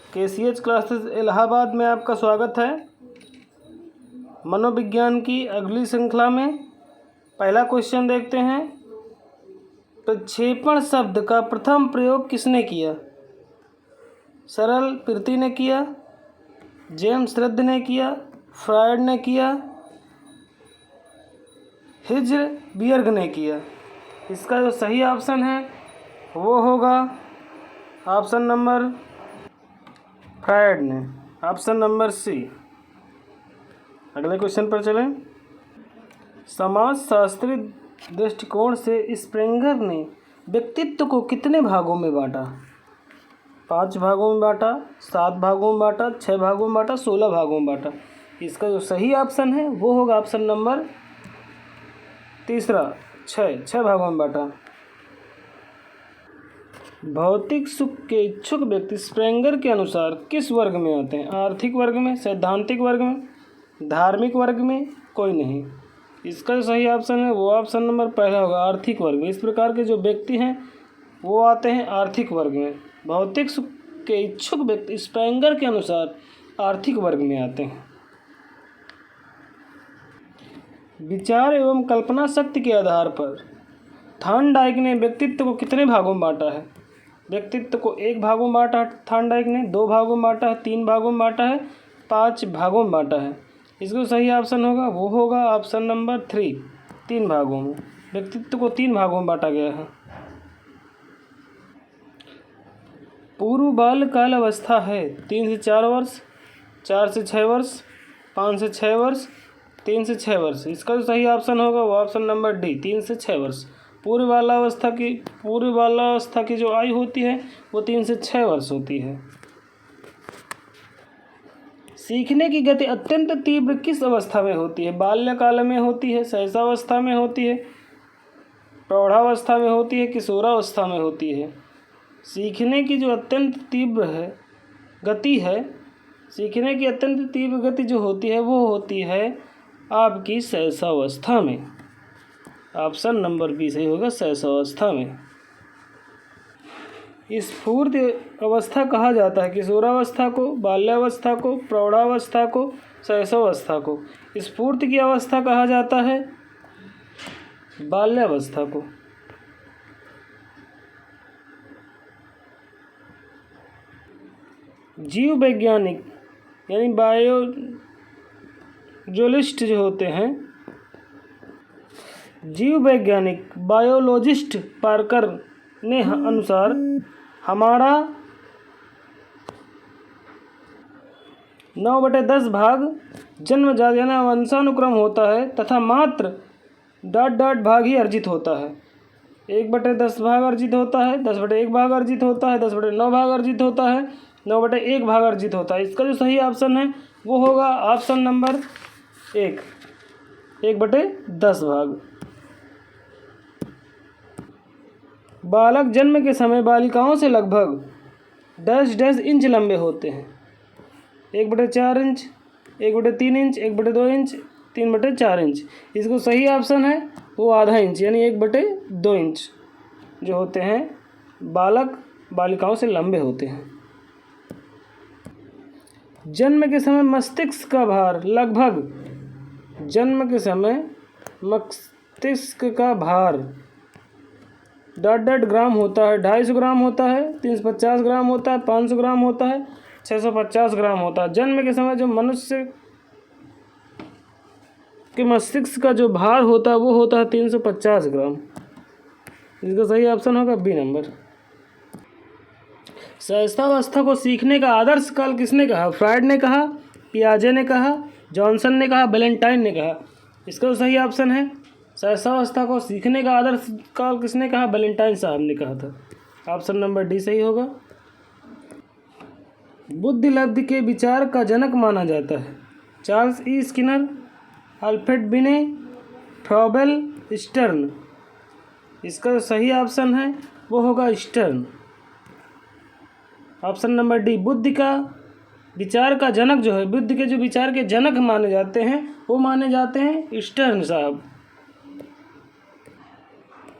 KCH classes Allahabad में आपका स्वागत है। मनोविज्ञान की अगली श्रृंखला में पहला क्वेश्चन देखते हैं। प्रक्षेपण शब्द का प्रथम प्रयोग किसने किया? सरल प्रीति ने किया, जेम्स रद्द ने किया, फ्रायड ने किया, हिजलबर्ग ने किया। इसका जो सही ऑप्शन है वो होगा ऑप्शन नंबर फ्रायड ने, ऑप्शन नंबर सी। अगले क्वेश्चन पर चलें। समाजशास्त्री दृष्टिकोण से स्प्रेंगर ने व्यक्तित्व को कितने भागों में बांटा? 5 भागों में बांटा, 7 भागों में बांटा, 6 भागों में बांटा, 16 भागों में बांटा। इसका जो सही ऑप्शन है वो होगा ऑप्शन नंबर तीसरा, 6 भागों में बांटा। भौतिक सुख के इच्छुक व्यक्ति स्प्रेंगर के अनुसार किस वर्ग में आते हैं? आर्थिक वर्ग में, सैद्धांतिक वर्ग में, धार्मिक वर्ग में, कोई नहीं। इसका जो सही ऑप्शन है वो ऑप्शन नंबर पहला होगा, आर्थिक वर्ग में। इस प्रकार के जो व्यक्ति हैं वो आते हैं आर्थिक वर्ग में। भौतिक सुख के इच्छुक व्यक्ति स्प्रेंगर के अनुसार आर्थिक वर्ग में आते हैं। विचार एवं कल्पना शक्ति के आधार पर थॉर्नडाइक ने व्यक्तित्व को कितने भागों में बांटा है? व्यक्तित्व को 1 भागों में बांटा है थॉर्नडाइक ने, 2 भागों में बांटा है, 3 भागों में बांटा है, 5 भागों में बांटा है। इसका सही ऑप्शन होगा वो होगा ऑप्शन नंबर 3, 3 भागों में। व्यक्तित्व को 3 भागों में बांटा गया है। पूर्व बाल्यकाल अवस्था है 3 से 4 वर्ष, 4 से 6 वर्ष, 5 से 6 वर्ष, 3 से 6 वर्ष। इसका जो सही ऑप्शन होगा वो ऑप्शन नंबर डी, 3 से 6 वर्ष। पूर्व बाल्यावस्था की जो आयु होती है वो 3 से 6 वर्ष होती है। सीखने की गति अत्यंत तीव्र किस अवस्था में होती है? बाल्यकाल में होती है, शैशवावस्था में होती है, प्रौढ़ावस्था में होती है, किशोरावस्था में होती है? सीखने की जो अत्यंत तीव्र है गति है, सीखने की अत्यंत तीव्र गति जो होती है वो होती है आपकी शैशवावस्था में। ऑप्शन नंबर बी सही होगा, शैशवावस्था में। स्फूर्त अवस्था कहा जाता है किशोरावस्था को, बाल्यावस्था को, प्रौढ़ावस्था को, शैशवावस्था को। स्फूर्त की अवस्था कहा जाता है बाल्यावस्था को। जीव वैज्ञानिक यानी बायोलॉजिस्ट जो होते हैं, जीव वैज्ञानिक बायोलॉजिस्ट पार्कर ने अनुसार हमारा 9/10 भाग जन्मजात यानी वंशानुक्रम होता है तथा मात्र ... भाग ही अर्जित होता है। 1/10 भाग अर्जित होता है, 10/1 भाग अर्जित होता है, 10/9 भाग अर्जित होता है, 9/1 भाग अर्जित होता है। इसका जो सही ऑप्शन है वो होगा ऑप्शन नंबर 1, 1/10 भाग। बालक जन्म के समय बालिकाओं से लगभग ... इंच लंबे होते हैं। 1/4 इंच, 1/3 इंच, 1/2 इंच, 3/4 इंच। इसको सही ऑप्शन है वो आधा इंच यानी 1/2 इंच जो होते हैं बालक बालिकाओं से लंबे होते हैं। जन्म के समय मस्तिष्क का भार लगभग... जन्म के समय मस्तिष्क का भार ... ग्राम होता है, 250 ग्राम होता है, 350 ग्राम होता है, 500 ग्राम होता है, 650 ग्राम होता है। जन्म के समय जो मनुष्य के मस्तिष्क का जो भार होता है वो होता है 350 ग्राम। इसका सही ऑप्शन होगा बी नंबर। शैशवावस्था को सीखने का आदर्श काल किसने कहा? फ्रायड ने कहा, पियाजे ने कहा, जॉनसन ने कहा, वैलेंटाइन ने कहा। इसका सही ऑप्शन है शैशवावस्था को सीखने का आदर्श काल किसने कहा? वैलेंटाइन साहब ने कहा था। ऑप्शन नंबर डी सही होगा। बुद्धि लब्धि के विचार का जनक माना जाता है चार्ल्स ई स्किनर, अल्फ्रेड बिने, फ्रॉबेल, स्टर्न। इसका सही ऑप्शन है वो होगा स्टर्न, ऑप्शन नंबर डी। बुद्धि का विचार का जनक जो है, बुद्धि के जो विचार के जनक माने जाते हैं वो माने जाते हैं स्टर्न साहब।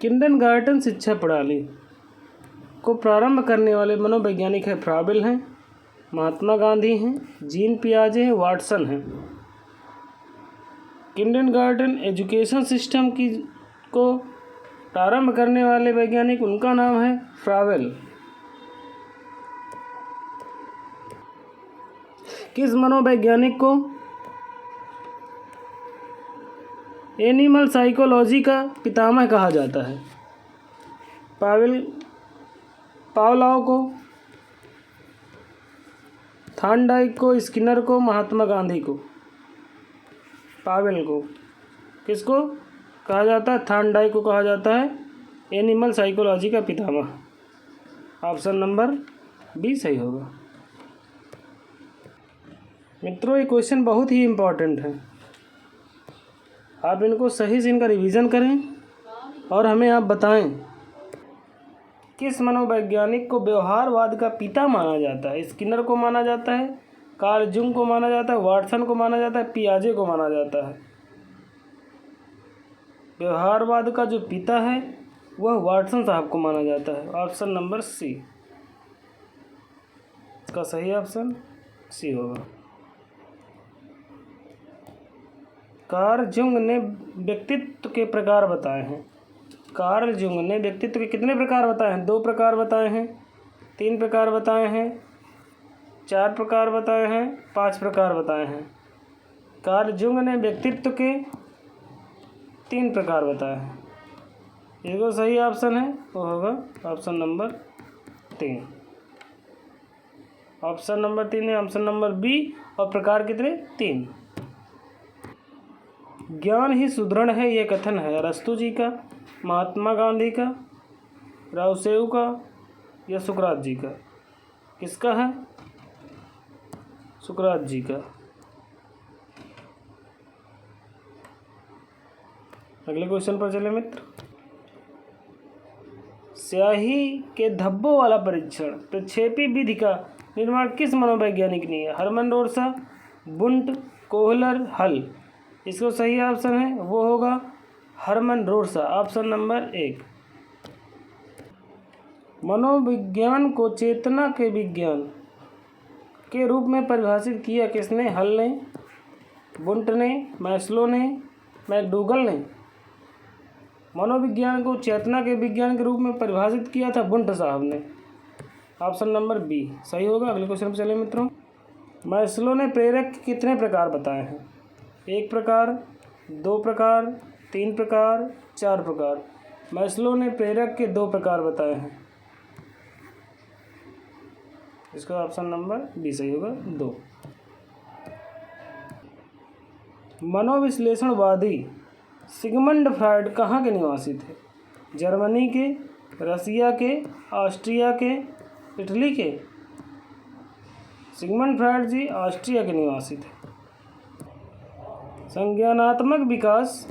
किंडरगार्टन शिक्षा प्रणाली को प्रारंभ करने वाले मनोवैज्ञानिक है फ्रॉबेल हैं, महात्मा गांधी हैं, जीन पियाजे हैं, वाटसन हैं। किंडरगार्टन एजुकेशन सिस्टम को प्रारंभ करने वाले वैज्ञानिक, उनका नाम है फ्रावेल। किस मनोवैज्ञानिक को एनिमल साइकोलॉजी का पितामह कहा जाता है? पावलोव को, थॉर्नडाइक को, स्किनर को, महात्मा गांधी को? पावेल को। किसको कहा जाता है? थॉर्नडाइक को कहा जाता है एनिमल साइकोलॉजी का पितामह। ऑप्शन नंबर बी सही होगा। मित्रों, ये क्वेश्चन बहुत ही इम्पोर्टेंट है, आप इनको सही से इनका रिवीजन करें और हमें आप बताएं किस मनोवैज्ञानिक को व्यवहारवाद का पिता माना जाता है? स्किनर को माना जाता है, कार्ल जुंग को माना जाता है, वाटसन को माना जाता है, पियाजे को माना जाता है? व्यवहारवाद का जो पिता है वह वाटसन साहब को माना जाता है। ऑप्शन नंबर सी, इसका सही ऑप्शन सी होगा। कार्ल जुंग ने व्यक्तित्व के प्रकार बताए हैं। कार्ल जुंग ने व्यक्तित्व के कितने प्रकार बताए हैं? 2 प्रकार बताए हैं, 3 प्रकार बताए हैं, 4 प्रकार बताए हैं, 5 प्रकार बताए हैं। कार्ल जुंग ने व्यक्तित्व के 3 प्रकार बताए हैं। ये जो सही ऑप्शन है वो होगा ऑप्शन नंबर 3। ऑप्शन नंबर 3 है ऑप्शन नंबर बी। और प्रकार कितने? 3। ज्ञान ही सुदृढ़ है, यह कथन है अरस्तु जी का, महात्मा गांधी का, राउसेउ का या सुकरात जी का? किसका है? सुकरात जी का। अगले क्वेश्चन पर चले मित्र। स्याही के धब्बों वाला परीक्षण प्रक्षेपी विधि का निर्माण किस मनोवैज्ञानिक ने किया? हरमन रोसा, बुंट, कोहलर, हल? इसको सही ऑप्शन है वो होगा हरमन रोसा। Option number 1। मनोविज्ञान को चेतना के विज्ञान के रूप में परिभाषित किया किसने? हल ने, बुंट ने, मैस्लो ने, मैकडूगल ने? मनोविज्ञान को चेतना के विज्ञान के रूप में परिभाषित किया था बुंट साहब ने। ऑप्शन नंबर बी सही होगा। अगले क्वेश्चन पर चले मित्रों। मैस्लो ने प्रेरक के कितने प्रकार बताए हैं? 1 प्रकार, 2 प्रकार, 3 प्रकार, 4 प्रकार? मैस्लो ने प्रेरक के 2 प्रकार बताए हैं। इसका ऑप्शन नंबर बी सही होगा 2। मनोविश्लेषणवादी सिगमंड फ्रायड कहाँ के निवासी थे? जर्मनी के, रसिया के, ऑस्ट्रिया के, इटली के? सिगमंड फ्रायड जी ऑस्ट्रिया के निवासी थे। संज्ञानात्मक विकास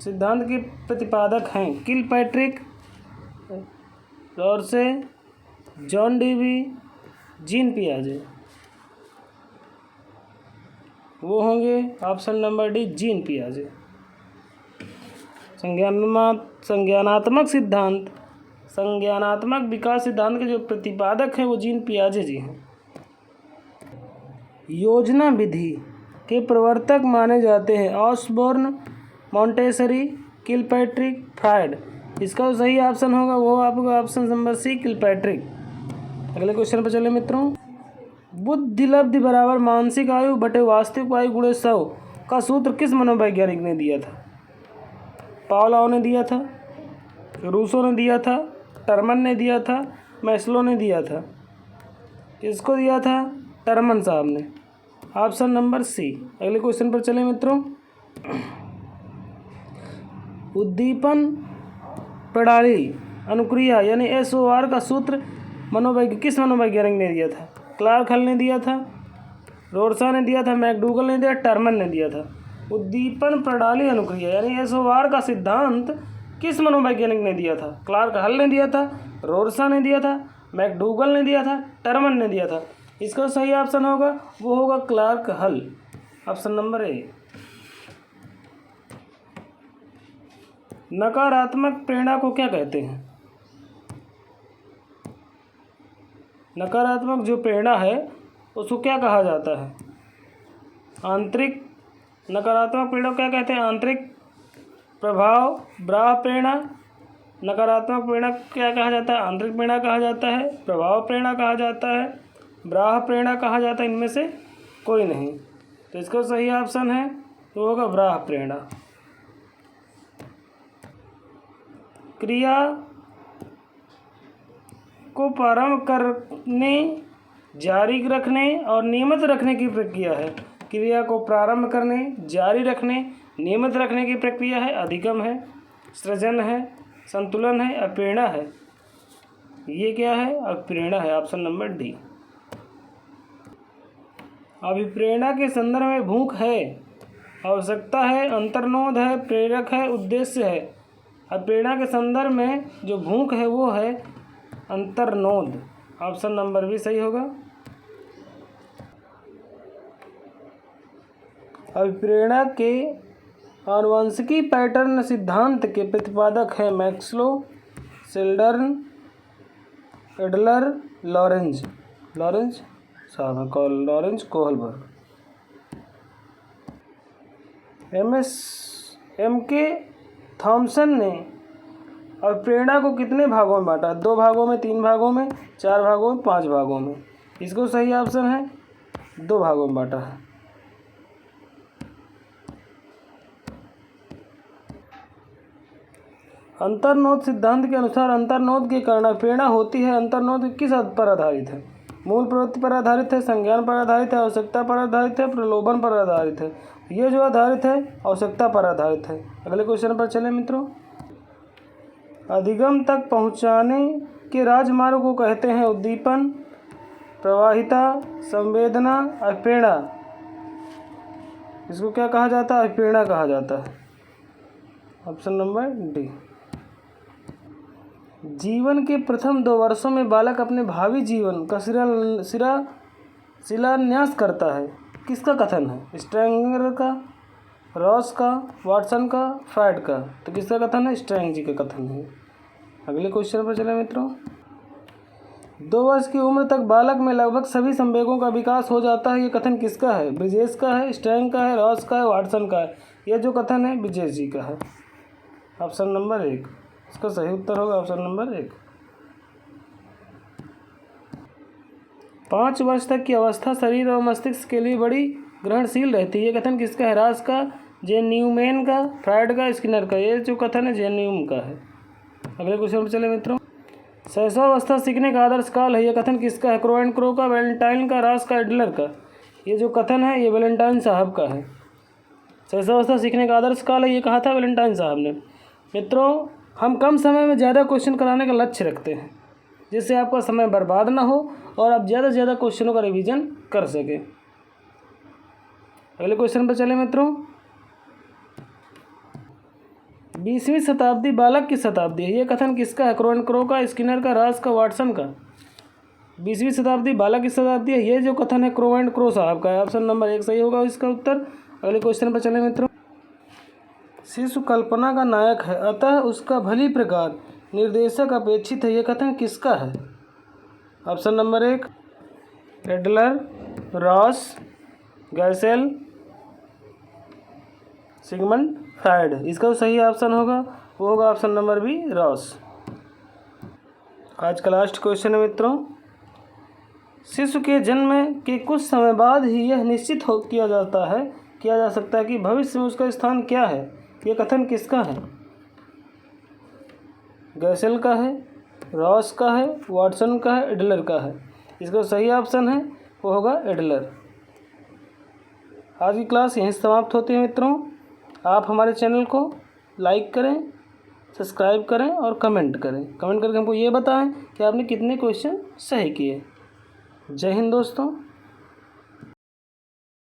सिद्धांत के प्रतिपादक हैं किलपैट्रिक, रॉर्से, जॉन डेवी, जीन पियाजे? वो होंगे ऑप्शन नंबर डी जीन पियाजे। संज्ञानात्मक विकास सिद्धांत के जो प्रतिपादक हैं वो जीन पियाजे जी हैं। योजना विधि के प्रवर्तक माने जाते हैं ऑसबोर्न, मॉन्टेसरी, किलपैट्रिक, फ्रायड? इसका सही ऑप्शन होगा वो आपका ऑप्शन नंबर सी किलपैट्रिक। अगले क्वेश्चन पर चले मित्रों। बुद्धिलब्धि बराबर मानसिक आयु बटे वास्तविक आयु गुणे 100 का सूत्र किस मनोवैज्ञानिक ने दिया था? पावलोव ने दिया था, रूसो ने दिया था, टर्मन ने दिया था, मैस्लो ने दिया था? किसको दिया था? टर्मन साहब ने। Option number C. अगले क्वेश्चन पर चले मित्रों। उद्दीपन प्रणाली अनुक्रिया यानी SOR का सूत्र किस मनोवैज्ञानिक ने दिया था? क्लार्क हल ने दिया था, रोर्सा ने दिया था, मैकडूगल ने दिया, टर्मन ने दिया था? उद्दीपन प्रणाली अनुक्रिया यानी SOR का सिद्धांत किस मनोवैज्ञानिक ने दिया था? क्लार्क हल ने दिया था, रोर्सा ने दिया था, मैकडूगल ने दिया था, टर्मन ने दिया था? इसका सही ऑप्शन होगा वो होगा क्लार्क हल। Option number A. नकारात्मक प्रेरणा को क्या कहते हैं? नकारात्मक जो प्रेरणा है उसको क्या कहा जाता है? आंतरिक नकारात्मक प्रेरणा क्या कहते हैं? आंतरिक प्रभाव, बाह्य प्रेरणा। नकारात्मक प्रेरणा क्या कहा जाता है? आंतरिक प्रेरणा कहा जाता है, प्रभाव प्रेरणा कहा जाता है, बाह्य प्रेरणा कहा जाता है। इनमें से कोई नहीं, तो इसका सही ऑप्शन है तो होगा बाह्य प्रेरणा। क्रिया को प्रारंभ करने, जारी रखने और नियमित रखने की प्रक्रिया है। क्रिया को प्रारंभ करने, जारी रखने, नियमित रखने की प्रक्रिया है। अधिगम है, सृजन है, संतुलन है, अप्रेरणा है। ये क्या है? अप्रेरणा है, ऑप्शन नंबर डी। अभिप्रेरणा के संदर्भ में भूख है, आवश्यकता है, अंतर्नोद है, प्रेरक है, उद्देश्य है। अप्रेरणा के संदर्भ में जो भूख है वो है अंतर्नोद, ऑप्शन नंबर बी सही होगा। अभिप्रेरणा के आनुवंशिकी पैटर्न सिद्धांत के प्रतिपादक हैं मैक्सलो, सेल्डर्न, Adler, Lawrence Kohlberg. M.K. Thomson ने अभिप्रेरणा को कितने भागों में बांटा? 2 भागों में, 3 भागों में, 4 भागों में, 5 भागों में। इसको सही ऑप्शन है 2 भागों में बांटा है। अंतर्नोद सिद्धांत के अनुसार अंतर्नोद के कारण प्रेरणा होती है। अंतर्नोद किस पर आधारित है? मूल प्रवृत्ति पर आधारित है, संज्ञान पर आधारित है, आवश्यकता पर आधारित है, प्रलोभन पर आधारित है। ये जो आधारित है आवश्यकता पर आधारित है। अगले क्वेश्चन पर चलें मित्रों। अधिगम तक पहुँचाने के राजमार्ग को कहते हैं उद्दीपन, प्रवाहिता, संवेदना, अप्रेरणा। इसको क्या कहा जाता है? अप्रेरणा कहा जाता है, ऑप्शन नंबर डी। जीवन के प्रथम 2 वर्षों में बालक अपने भावी जीवन का शिलान्यास करता है। किसका कथन है? स्ट्रेंगर का, रॉस का, वाटसन का, फ्रायड का। तो किसका कथन है? स्ट्रेंग जी का कथन है। अगले क्वेश्चन पर चले मित्रों। 2 वर्ष की उम्र तक बालक में लगभग सभी संवेगों का विकास हो जाता है। ये कथन किसका है? ब्रिजेश का है, स्ट्रेंग का है, रॉस का है, वाटसन का है। यह जो कथन है ब्रिजेश जी का है, ऑप्शन नंबर 1। इसका सही उत्तर होगा ऑप्शन नंबर 1। 5 वर्ष तक की अवस्था शरीर और मस्तिष्क के लिए बड़ी ग्रहणशील रहती है। ये कथन किसका है? रॉस का, जे न्यूमैन का, फ्रायड का, स्किनर का। ये जो कथन है जे न्यूम का है। अगले क्वेश्चन पर चले मित्रों। शैशवावस्था सीखने का आदर्श काल है। यह कथन किसका है? क्रो एंड क्रो का, वैलेंटाइन का, रॉस का, एडलर का। ये जो कथन है ये वैलेंटाइन साहब का है। शैशवावस्था सीखने का आदर्श काल है, ये कहा था वैलेंटाइन साहब ने। मित्रों, हम कम समय में ज़्यादा क्वेश्चन कराने का लक्ष्य रखते हैं, जिससे आपका समय बर्बाद ना हो और आप ज़्यादा से ज़्यादा क्वेश्चनों का रिवीजन कर सकें। अगले क्वेश्चन पर चले मित्रों। 20वीं शताब्दी बालक की शताब्दी है। ये कथन किसका है? क्रो एंड क्रो का, स्किनर का, रॉस का, वाटसन का। 20वीं शताब्दी बालक की शताब्दी है। ये जो कथन है क्रो एंड क्रो साहब का है, ऑप्शन नंबर 1 सही होगा इसका उत्तर। अगले क्वेश्चन पर चले मित्रों। शिशु कल्पना का नायक है, अतः उसका भली प्रकार निर्देशक अपेक्षित है। यह कथन किसका है? Option number 1 Adler, Ross, Gesell, Sigmund Freud. इसका सही ऑप्शन होगा वो होगा ऑप्शन नंबर बी रॉस। आज का लास्ट क्वेश्चन है मित्रों। शिशु के जन्म के कुछ समय बाद ही यह निश्चित किया जा सकता है कि भविष्य में उसका स्थान क्या है। यह कथन किसका है? गैसेल का है, रॉस का है, वाटसन का है, एडलर का है। इसका सही ऑप्शन है वो होगा एडलर। आज की क्लास यहीं समाप्त होती है मित्रों। आप हमारे चैनल को लाइक करें, सब्सक्राइब करें और कमेंट करें। कमेंट करके हमको ये बताएं कि आपने कितने क्वेश्चन सही किए। जय हिंद दोस्तों।